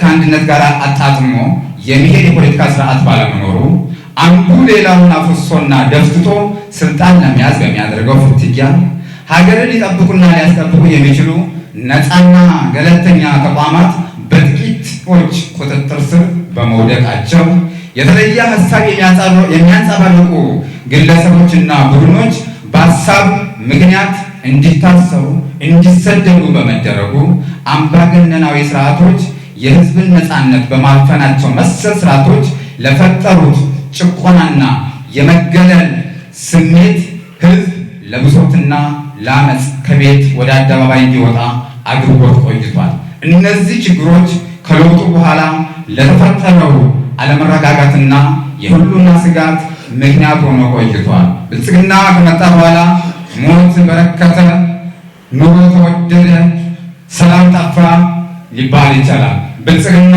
ከአንድነት ጋር አጣጥሞ የሚሄድ የፖለቲካ ስርዓት ባለመኖሩ አንዱ ሌላውን አፍርሶና ደፍትቶ ስልጣን ለመያዝ በሚያደርገው ፍትጊያ ሀገርን ሊጠብቁና ሊያስጠብቁ የሚችሉ ነፃና ገለልተኛ ተቋማት በጥቂቶች ቁጥጥር ስር በመውደቃቸው የተለየ ሀሳብ የሚያንጸባርቁ ግለሰቦችና ቡድኖች በሀሳብ ምክንያት እንዲታሰሩ እንዲሰደዱ በመደረጉ አምባገነናዊ ስርዓቶች የህዝብን ነፃነት በማፈናቸው መሰል ስርዓቶች ለፈጠሩት ጭቆናና የመገለል ስሜት ህዝብ ለብሶትና ለአመፅ ከቤት ወደ አደባባይ እንዲወጣ አድርጎት ቆይቷል። እነዚህ ችግሮች ከለውጡ በኋላ ለተፈጠረው አለመረጋጋትና የሁሉና ስጋት ምክንያት ሆኖ ቆይቷል። ብልጽግና ከመጣ በኋላ ሞት በረከተ፣ ኑሮ ተወደደ፣ ሰላም ጠፋ ሊባል ይቻላል። ብልጽግና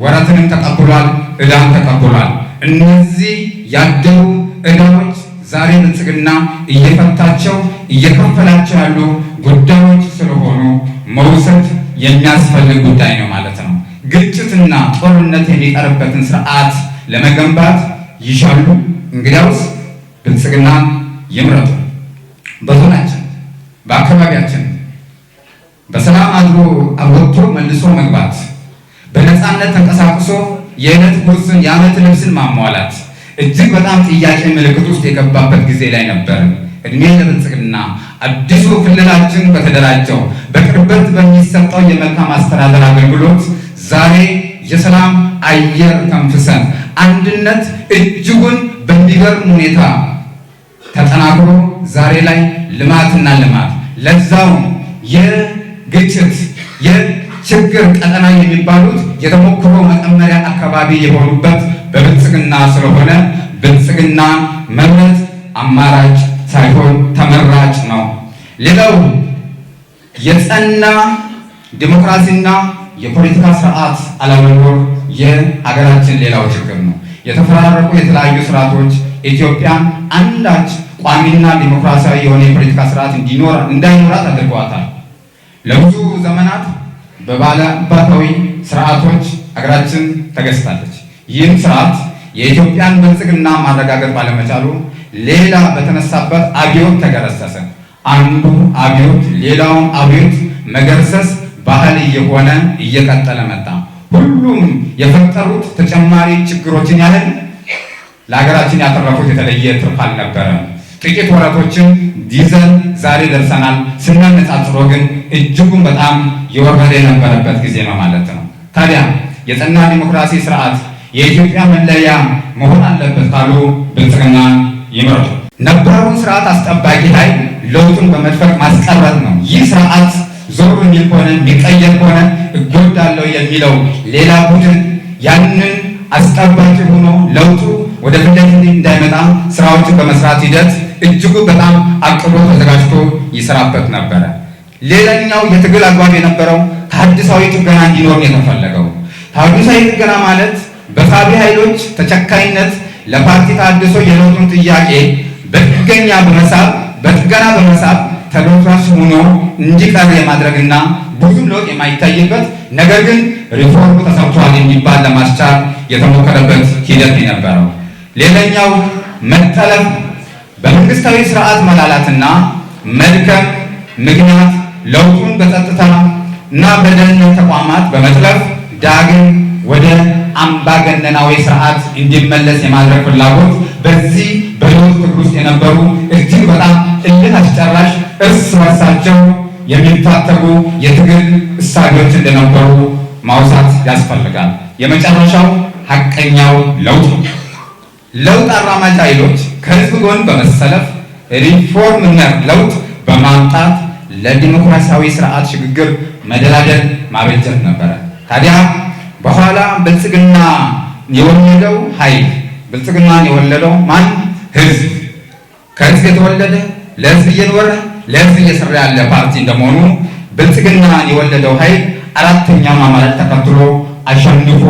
ወረትንም ተቀብሏል፣ ዕዳም ተቀብሏል። እነዚህ ያደሩ ዕዳዎች ዛሬ ብልጽግና እየፈታቸው እየከፈላቸው ያሉ ጉዳዮች ስለሆኑ መውሰድ የሚያስፈልግ ጉዳይ ነው ማለት ነው። ግጭትና ጦርነት የሚቀርበትን ስርዓት ለመገንባት ይሻሉ። እንግዲያውስ ብልጽግና ይምረጡ። በዞናችን በአካባቢያችን በሰላም አድሮ ወጥቶ መልሶ መግባት፣ በነፃነት ተንቀሳቅሶ የዕለት ጉርስን የዓመት ልብስን ማሟላት እጅግ በጣም ጥያቄ ምልክት ውስጥ የገባበት ጊዜ ላይ ነበር። እድሜ ለብልጽግና አዲሱ ክልላችን በተደራጀው በቅርበት በሚሰጠው የመልካም አስተዳደር አገልግሎት ዛሬ የሰላም አየር ተንፍሰን አንድነት እጅጉን በሚገርም ሁኔታ ተጠናክሮ ዛሬ ላይ ልማትና ልማት ለዛው የግጭት የችግር ቀጠና የሚባሉት የተሞክሮ መቀመሪያ አካባቢ የሆኑበት በብልጽግና ስለሆነ ብልጽግና መምረጥ አማራጭ ሳይሆን ተመራጭ ነው። ሌላው የጸና ዲሞክራሲና የፖለቲካ ስርዓት አለመኖር የሀገራችን ሌላው ችግር ነው። የተፈራረቁ የተለያዩ ስርዓቶች ኢትዮጵያን አንዳች ቋሚና ዲሞክራሲያዊ የሆነ የፖለቲካ ስርዓት እንዳይኖራት አድርገዋታል። ለብዙ ዘመናት በባለአባታዊ ስርዓቶች ሀገራችን ተገዝታለች። ይህም ስርዓት የኢትዮጵያን ብልጽግና ማረጋገጥ ባለመቻሉ ሌላ በተነሳበት አብዮት ተገረሰሰ። አንዱ አብዮት ሌላውን አብዮት መገርሰስ ባህል እየሆነ እየቀጠለ መጣ። ሁሉም የፈጠሩት ተጨማሪ ችግሮችን ያህል ለሀገራችን ያተረፉት የተለየ ትርፍ አልነበረም። ጥቂት ወራቶችን ይዘን ዛሬ ደርሰናል። ስናነጻጽሮ ግን እጅጉን በጣም የወረደ የነበረበት ጊዜ ነው ማለት ነው። ታዲያ የጸና ዲሞክራሲ ስርዓት የኢትዮጵያ መለያ መሆን አለበት ካሉ ብልጽግና ይምረጡ። ነባሩን ስርዓት አስጠባቂ ኃይል ለውጡን በመድፈቅ ማስቀረት ነው። ይህ ስርዓት ዞር የሚል ከሆነ የሚቀየር ከሆነ እጎዳለሁ የሚለው ሌላ ቡድን ያንን አስጠባቂ ሆኖ ለውጡ ወደ ፊት እንዳይመጣ ስራዎችን በመስራት ሂደት እጅጉ በጣም አቅዶ ተዘጋጅቶ ይሰራበት ነበረ። ሌላኛው የትግል አግባብ የነበረው ተሐድሳዊ ጥገና እንዲኖር የተፈለገው። ተሐድሳዊ ጥገና ማለት በሳቢ ኃይሎች ተቸካይነት ለፓርቲ ተሐድሶ የለውጡን ጥያቄ በጥገና በመሳብ ተደራሽ ሆኖ እንዲቀር የማድረግና ብዙ ለውጥ የማይታይበት ነገር ግን ሪፎርም ተሰርቷል የሚባል ለማስቻል የተሞከረበት ሂደት የነበረው። ሌላኛው መጠለፍ በመንግስታዊ ስርዓት መላላትና መድከም ምክንያት ለውጡን በጸጥታ እና በደህንነት ተቋማት በመጥለፍ ዳግም ወደ አምባገነናዊ ስርዓት እንዲመለስ የማድረግ ፍላጎት በዚህ በለውጥ ትግል ውስጥ የነበሩ እጅግ በጣም እልህ አስጨራሽ እርስ በርሳቸው የሚታተጉ የትግል እሳቤዎች እንደነበሩ ማውሳት ያስፈልጋል። የመጨረሻው ሐቀኛው ለውጥ ነው። ለውጥ አራማጅ ኃይሎች ከህዝብ ጎን በመሰለፍ ሪፎርምና ለውጥ በማምጣት ለዲሞክራሲያዊ ስርዓት ሽግግር መደላደል ማበጀት ነበረ። ታዲያ በኋላ ብልጽግና የወለደው ኃይል ብልጽግናን የወለደው ማን? ህዝብ። ከህዝብ የተወለደ ለህዝብ እየኖረ ለህዝብ እየሰራ ያለ ፓርቲ እንደመሆኑ ብልጽግናን የወለደው ኃይል አራተኛውን አማራጭ ተከትሎ አሸንፎ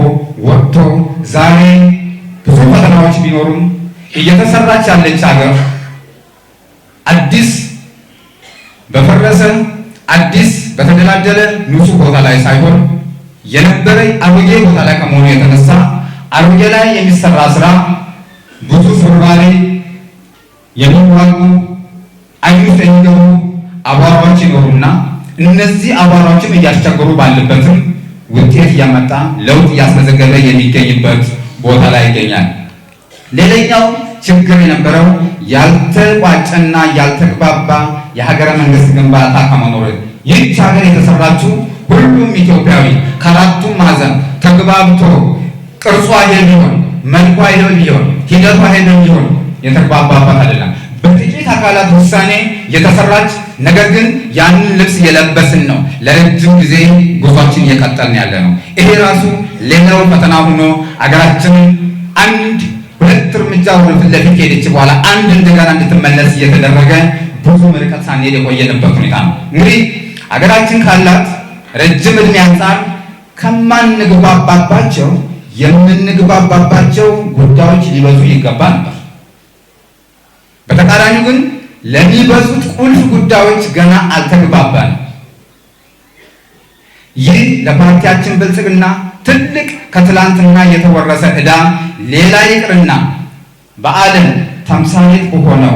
ወጥቶ ዛሬ ብዙ ፈተናዎች ቢኖሩም እየተሰራች ያለች ሀገር አዲስ በፈረሰ አዲስ በተደላደለ ንጹህ ቦታ ላይ ሳይሆን የነበረ አሮጌ ቦታ ላይ ከመሆኑ የተነሳ አሮጌ ላይ የሚሰራ ስራ ብዙ ፍርባሪ የሚዋጉ አይኑት የሚገቡ አቧራዎች ይኖሩና እነዚህ አቧራዎችም እያስቸገሩ ባለበትም ውጤት እያመጣ ለውጥ እያስመዘገበ የሚገኝበት ቦታ ላይ ይገኛል። ሌላኛው ችግር የነበረው ያልተቋጨና ያልተግባባ የሀገረ መንግስት ግንባታ ከመኖር ይህች ሀገር የተሰራችው ሁሉም ኢትዮጵያዊ ከአራቱም ማዕዘን ተግባብቶ ቅርጿ ይሄ ቢሆን መልኳ ይሄ ቢሆን ሂደቷ ይሄ ቢሆን የተግባባባት አይደለም። በጥቂት አካላት ውሳኔ የተሰራች ነገር ግን ያንን ልብስ የለበስን ነው ለረጅም ጊዜ ጉዟችን እየቀጠልን ያለ ነው። ይሄ ራሱ ሌላው ፈተና ሆኖ አገራችንን አንድ ሁለት እርምጃ ወደፊት ለፊት ሄደች በኋላ አንድ እንደገና እንድትመለስ እየተደረገ ብዙ ርቀት ሳንሄድ የቆየንበት ሁኔታ ነው። እንግዲህ አገራችን ካላት ረጅም ዕድሜ አንጻር ከማንግባባባቸው የምንግባባባቸው ጉዳዮች ሊበዙ ይገባ ነበር። በተቃራኒው ግን ለሚበዙት ቁልፍ ጉዳዮች ገና አልተግባባንም። ይህ ለፓርቲያችን ብልጽግና ትልቅ ከትላንትና የተወረሰ ዕዳ ሌላ ይቅርና በዓለም ተምሳሌት በሆነው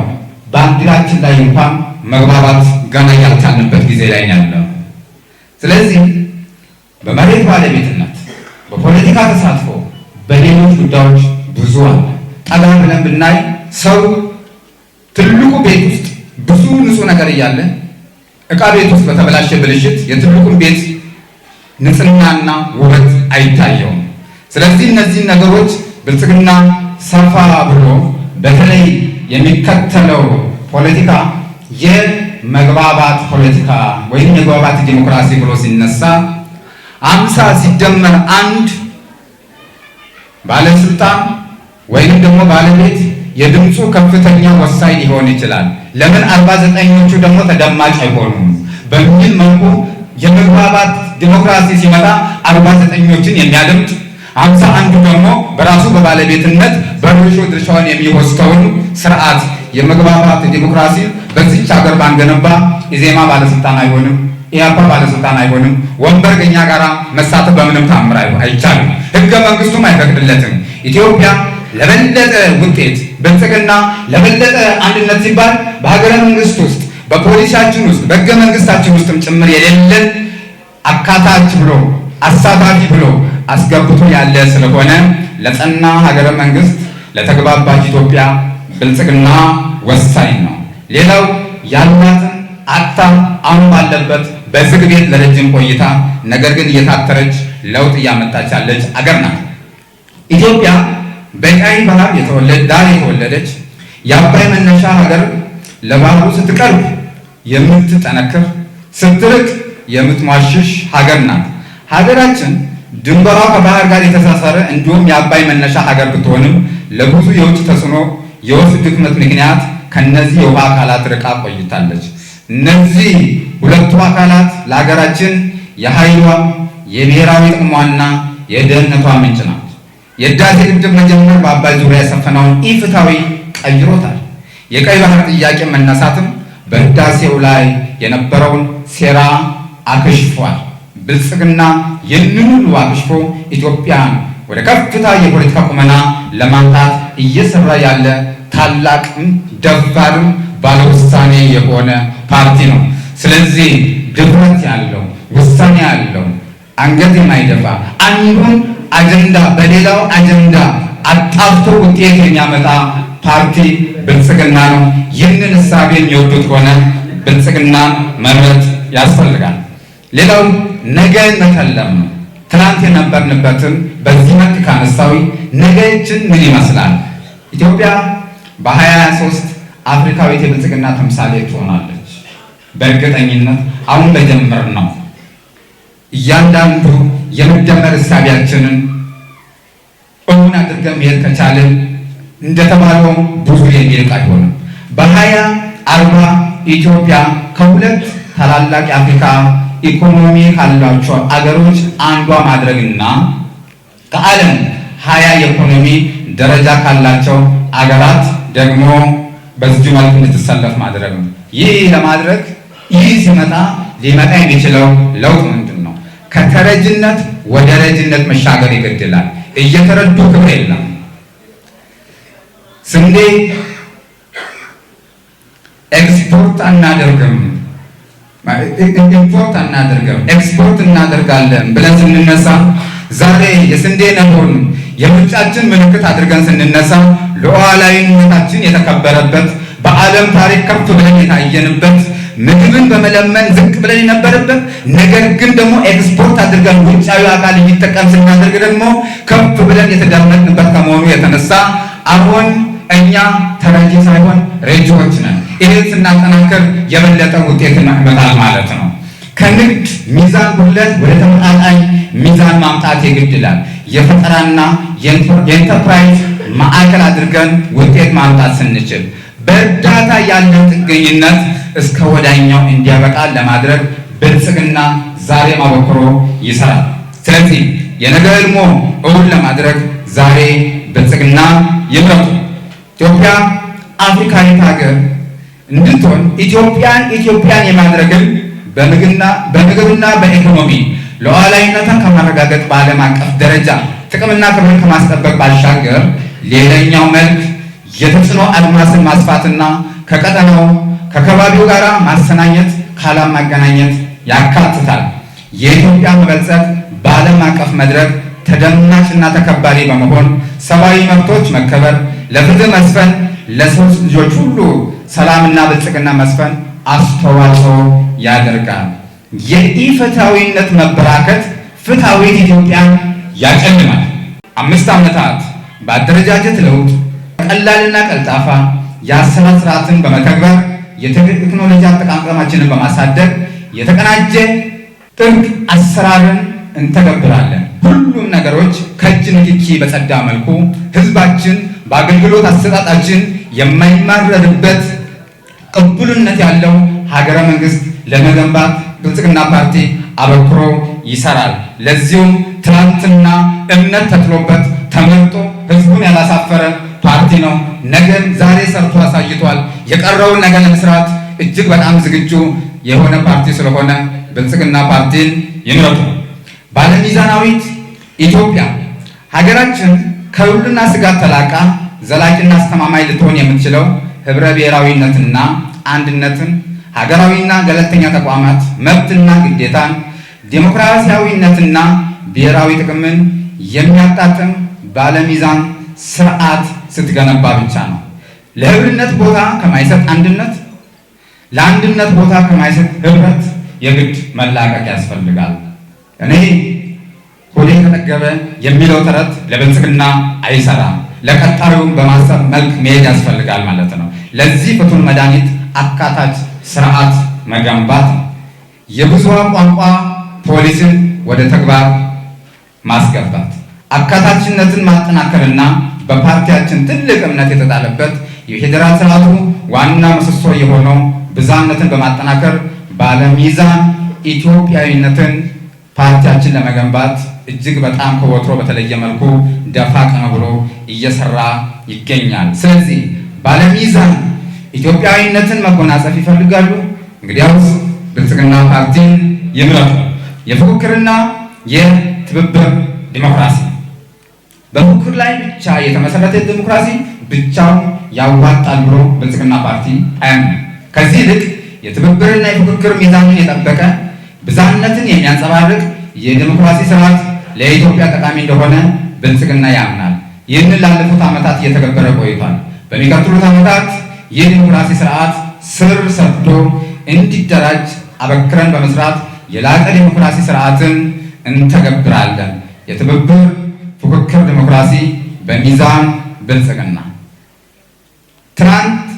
ባንዲራችን ላይ እንኳን መግባባት ገና ያልቻልንበት ጊዜ ላይ ያለው። ስለዚህ በመሬት ባለቤትነት፣ በፖለቲካ ተሳትፎ፣ በሌሎች ጉዳዮች ብዙ አለ። ጠጋ ብለን ብናይ ሰው ትልቁ ቤት ውስጥ ብዙ ንጹህ ነገር እያለ ዕቃ ቤት ውስጥ በተበላሸ ብልሽት የትልቁን ቤት ንጽህናና ውበት አይታየውም። ስለዚህ እነዚህ ነገሮች ብልጽግና ሰፋ ብሎ በተለይ የሚከተለው ፖለቲካ የመግባባት ፖለቲካ ወይም የመግባባት ዲሞክራሲ ብሎ ሲነሳ 50 ሲደመር አንድ ባለስልጣን ወይም ደግሞ ባለቤት የድምፁ ከፍተኛ ወሳኝ ሊሆን ይችላል። ለምን 49ኞቹ ደግሞ ተደማጭ አይሆኑም በሚል መልኩ የመግባባት ዲሞክራሲ ሲመጣ 49ኞችን የሚያደምጥ 51ዱ ደግሞ በራሱ በባለቤትነት በርሾ ድርሻውን የሚወስደውን ስርዓት የመግባባት ዲሞክራሲ በዚች ሀገር ባንገነባ ኢዜማ ባለስልጣን አይሆንም፣ ኢያፓ ባለስልጣን አይሆንም። ወንበር ከኛ ጋራ መሳተፍ በምንም ታምር አይቻልም። ህገ መንግስቱም አይፈቅድለትም። ኢትዮጵያ ለበለጠ ውጤት ብልጽግና ለበለጠ አንድነት ሲባል በሀገረ መንግስት ውስጥ በፖሊሲያችን ውስጥ በህገ መንግስታችን ውስጥም ጭምር የሌለን አካታች ብሎ አሳታፊ ብሎ አስገብቶ ያለ ስለሆነ ለጸና ሀገረ መንግስት ለተግባባች ኢትዮጵያ ብልጽግና ወሳኝ ነው። ሌላው ያላትን አጣ አሁን ባለበት በዝግ ቤት ለረጅም ቆይታ ነገር ግን እየታተረች ለውጥ እያመጣች ያለች አገር ናት። ኢትዮጵያ በቀይ ባህር የተወለደች የአባይ መነሻ ሀገር ለባህሩ ስትቀርብ የምትጠነክር ስትርቅ የምትሟሽሽ ሀገር ናት። ሀገራችን ድንበሯ ከባህር ጋር የተሳሰረ እንዲሁም የአባይ መነሻ ሀገር ብትሆንም ለብዙ የውጭ ተጽዕኖ የውስጥ ድክመት ምክንያት ከነዚህ የውሃ አካላት ርቃ ቆይታለች። እነዚህ ሁለቱ አካላት ለሀገራችን የኃይሏ የብሔራዊ ጥቅሟና የደህንነቷ ምንጭ ናት። የህዳሴ ግድብ መጀመር በአባይ ዙሪያ የሰፈነውን ኢፍትሐዊ ቀይሮታል። የቀይ ባህር ጥያቄ መነሳትም በህዳሴው ላይ የነበረውን ሴራ አክሽፏል። ብልጽግና ይህንን ሁሉ አክሽፎ ኢትዮጵያን ወደ ከፍታ የፖለቲካ ቁመና ለማምጣት እየሰራ ያለ ታላቅም ደፋርም ባለውሳኔ የሆነ ፓርቲ ነው። ስለዚህ ድፍረት ያለው ውሳኔ ያለው አንገት የማይደፋ አንዱን አጀንዳ በሌላው አጀንዳ አጣፍቶ ውጤት የሚያመጣ ፓርቲ ብልጽግና ነው። ይህንን እሳቤ የሚወዱት ሆነ ብልጽግናን መምረጥ ያስፈልጋል። ሌላው ነገን መተለም ነው። ትናንት የነበርንበትን በዚህ መልክ ካነሳዊ ነገችን ምን ይመስላል? ኢትዮጵያ በ2023 አፍሪካዊት የብልጽግና ተምሳሌት ትሆናለች። በእርግጠኝነት አሁን በጀመር ነው እያንዳንዱ የመደመር እሳቢያችንን እውን አድርገን መሄድ ከቻልን እንደተባለው ብዙ የሚርቅ አይሆንም። በ2040 ኢትዮጵያ ከሁለት ታላላቅ የአፍሪካ ኢኮኖሚ ካላቸው አገሮች አንዷ ማድረግና ከዓለም 20 የኢኮኖሚ ደረጃ ካላቸው አገራት ደግሞ በዚህ መልኩ እንድትሰለፍ ማድረግ ነው። ይህ ለማድረግ ይህ ሲመጣ ሊመጣ የሚችለው ለውጥ ምንድን ነው? ከተረጅነት ወደ ረጅነት መሻገር ይገድላል። እየተረዱ ክብር የለም። ስንዴ ኤክስፖርት አናደርግም፣ ኢምፖርት አናደርግም፣ ኤክስፖርት እናደርጋለን ብለን ስንነሳ ዛሬ የስንዴ ነዶን የምርጫችን ምልክት አድርገን ስንነሳ ሉዓላዊነታችን የተከበረበት በዓለም ታሪክ ከፍ ብለን የታየንበት ምግብን በመለመን ዝቅ ብለን የነበረበት ነገር ግን ደግሞ ኤክስፖርት አድርገን ውጫዊ አካል እንዲጠቀም ስናደርግ ደግሞ ከፍ ብለን የተደመጥንበት ከመሆኑ የተነሳ አሁን እኛ ተረጂ ሳይሆን ረጂዎች ነን። ይህን ስናጠናክር የበለጠ ውጤት ይመጣል ማለት ነው። ከንግድ ሚዛን ጉድለት ወደ ተመጣጣኝ ሚዛን ማምጣት ይገድላል። የፈጠራና የኢንተርፕራይዝ ማዕከል አድርገን ውጤት ማምጣት ስንችል በእርዳታ ያለን ጥገኝነት እስከ ወዳኛው እንዲያበቃ ለማድረግ ብልጽግና ዛሬ አበክሮ ይሰራል። ስለዚህ የነገ ህልሞ እውን ለማድረግ ዛሬ ብልጽግና ይምረጡ። ኢትዮጵያ አፍሪካዊት ሀገር እንድትሆን ኢትዮጵያን የማድረግን በምግብና በኢኮኖሚ ሉዓላዊነትን ከማረጋገጥ በዓለም አቀፍ ደረጃ ጥቅምና ክብርን ከማስጠበቅ ባሻገር ሌላኛው መልክ የተጽዕኖ አድማስን ማስፋትና ከቀጠናው ከከባቢው ጋር ማሰናኘት ከዓለም ማገናኘት ያካትታል። የኢትዮጵያ መበልጸግ በዓለም አቀፍ መድረክ ተደማጭና ተከባሪ በመሆን ሰብአዊ መብቶች መከበር፣ ለፍትህ መስፈን፣ ለሰው ልጆች ሁሉ ሰላምና ብልጽግና መስፈን አስተዋጽኦ ያደርጋል። የኢፍትሐዊነት መበራከት ፍትሐዊት ኢትዮጵያን ያጨልማል። 5 ዓመታት በአደረጃጀት ለውጥ ቀላልና ቀልጣፋ የአሰራር ስርዓትን በመተግበር የቴክኖሎጂ አጠቃቀማችንን በማሳደግ የተቀናጀ ጥብቅ አሰራርን እንተገብራለን። ሁሉም ነገሮች ከእጅ ንክኪ በጸዳ መልኩ ህዝባችን በአገልግሎት አሰጣጣችን የማይማረርበት ቅቡልነት ያለው ሀገረ መንግስት ለመገንባት ብልጽግና ፓርቲ አበክሮ ይሰራል። ለዚሁም ትናንትና እምነት ተጥሎበት ተመርጦ ህዝቡን ያላሳፈረ ፓርቲ ነው። ነገም ዛሬ ሰርቶ አሳይቷል። የቀረውን ነገር ለመስራት እጅግ በጣም ዝግጁ የሆነ ፓርቲ ስለሆነ ብልጽግና ፓርቲን ይምረጡ። ባለሚዛናዊት ኢትዮጵያ ሀገራችን ከሁሉና ስጋት ተላቃ ዘላቂና አስተማማኝ ልትሆን የምትችለው ህብረ ብሔራዊነትና አንድነትን፣ ሀገራዊና ገለልተኛ ተቋማት መብትና ግዴታን፣ ዴሞክራሲያዊነትና ብሔራዊ ጥቅምን የሚያጣጥም ባለሚዛን ስርዓት ስትገነባ ብቻ ነው። ለህብርነት ቦታ ከማይሰጥ አንድነት፣ ለአንድነት ቦታ ከማይሰጥ ህብረት የግድ መላቀቅ ያስፈልጋል። እኔ ሆዴ ከጠገበ የሚለው ተረት ለብልጽግና አይሰራም። ለቀጣሪውም በማሰብ መልክ መሄድ ያስፈልጋል ማለት ነው። ለዚህ ፍቱን መድኃኒት አካታች ስርዓት መገንባት ነው። የብዙሃን ቋንቋ ፖሊሲን ወደ ተግባር ማስገባት፣ አካታችነትን ማጠናከርና በፓርቲያችን ትልቅ እምነት የተጣለበት የፌዴራል ስርዓቱ ዋና ምሰሶ የሆነው ብዝሃነትን በማጠናከር ባለሚዛን ኢትዮጵያዊነትን ፓርቲያችን ለመገንባት እጅግ በጣም ከወትሮ በተለየ መልኩ ደፋ ቀና ብሎ እየሰራ ይገኛል። ስለዚህ ባለሚዛን ኢትዮጵያዊነትን መጎናጸፍ ይፈልጋሉ? እንግዲያውስ ብልጽግና ፓርቲን ይምረጡ። የፉክክርና የትብብር ዲሞክራሲ በፉክክር ላይ ብቻ የተመሰረተ ዲሞክራሲ ብቻውን ያዋጣል ብሎ ብልጽግና ፓርቲ አያምንም። ከዚህ ይልቅ የትብብርና የፉክክር ሚዛኑን የጠበቀ ብዝሃነትን የሚያንጸባርቅ የዲሞክራሲ ስርዓት ለኢትዮጵያ ጠቃሚ እንደሆነ ብልጽግና ያምናል። ይህንን ላለፉት ዓመታት እየተገበረ ቆይቷል። በሚቀጥሉት ዓመታት ይህ ዲሞክራሲ ስርዓት ስር ሰዶ እንዲደራጅ አበክረን በመስራት የላቀ ዲሞክራሲ ስርዓትን እንተገብራለን። የትብብር ፉክክር ዲሞክራሲ በሚዛን ብልጽግና። ትናንት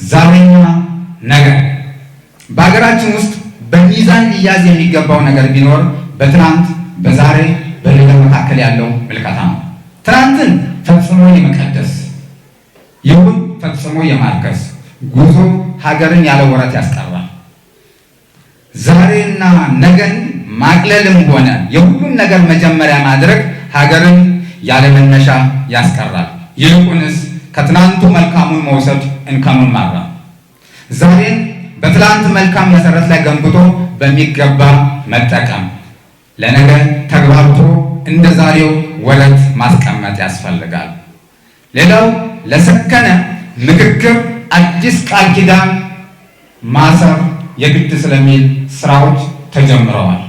ዛሬና ነገ በሀገራችን ውስጥ በሚዛን ሊያዝ የሚገባው ነገር ቢኖር በትናንት በዛሬ በነገ መካከል ያለው ምልከታ ነው። ትናንትን ፈጽሞ የመቀደስ ይሁን ፈጽሞ የማርከስ ጉዞ ሀገርን ያለ ወረት ያስቀራል። ዛሬና ነገን ማቅለልም ሆነ የሁሉም ነገር መጀመሪያ ማድረግ ሀገርን ያለ መነሻ ያስቀራል። ይልቁንስ ከትናንቱ መልካሙን መውሰድ እንከኑን ማራ ዛሬን በትላንት መልካም መሰረት ላይ ገንብቶ በሚገባ መጠቀም ለነገ ተግባብቶ እንደ ዛሬው ወለት ማስቀመጥ ያስፈልጋል። ሌላው ለሰከነ ምክክር አዲስ ቃል ኪዳን ማሰር የግድ ስለሚል ስራዎች ተጀምረዋል።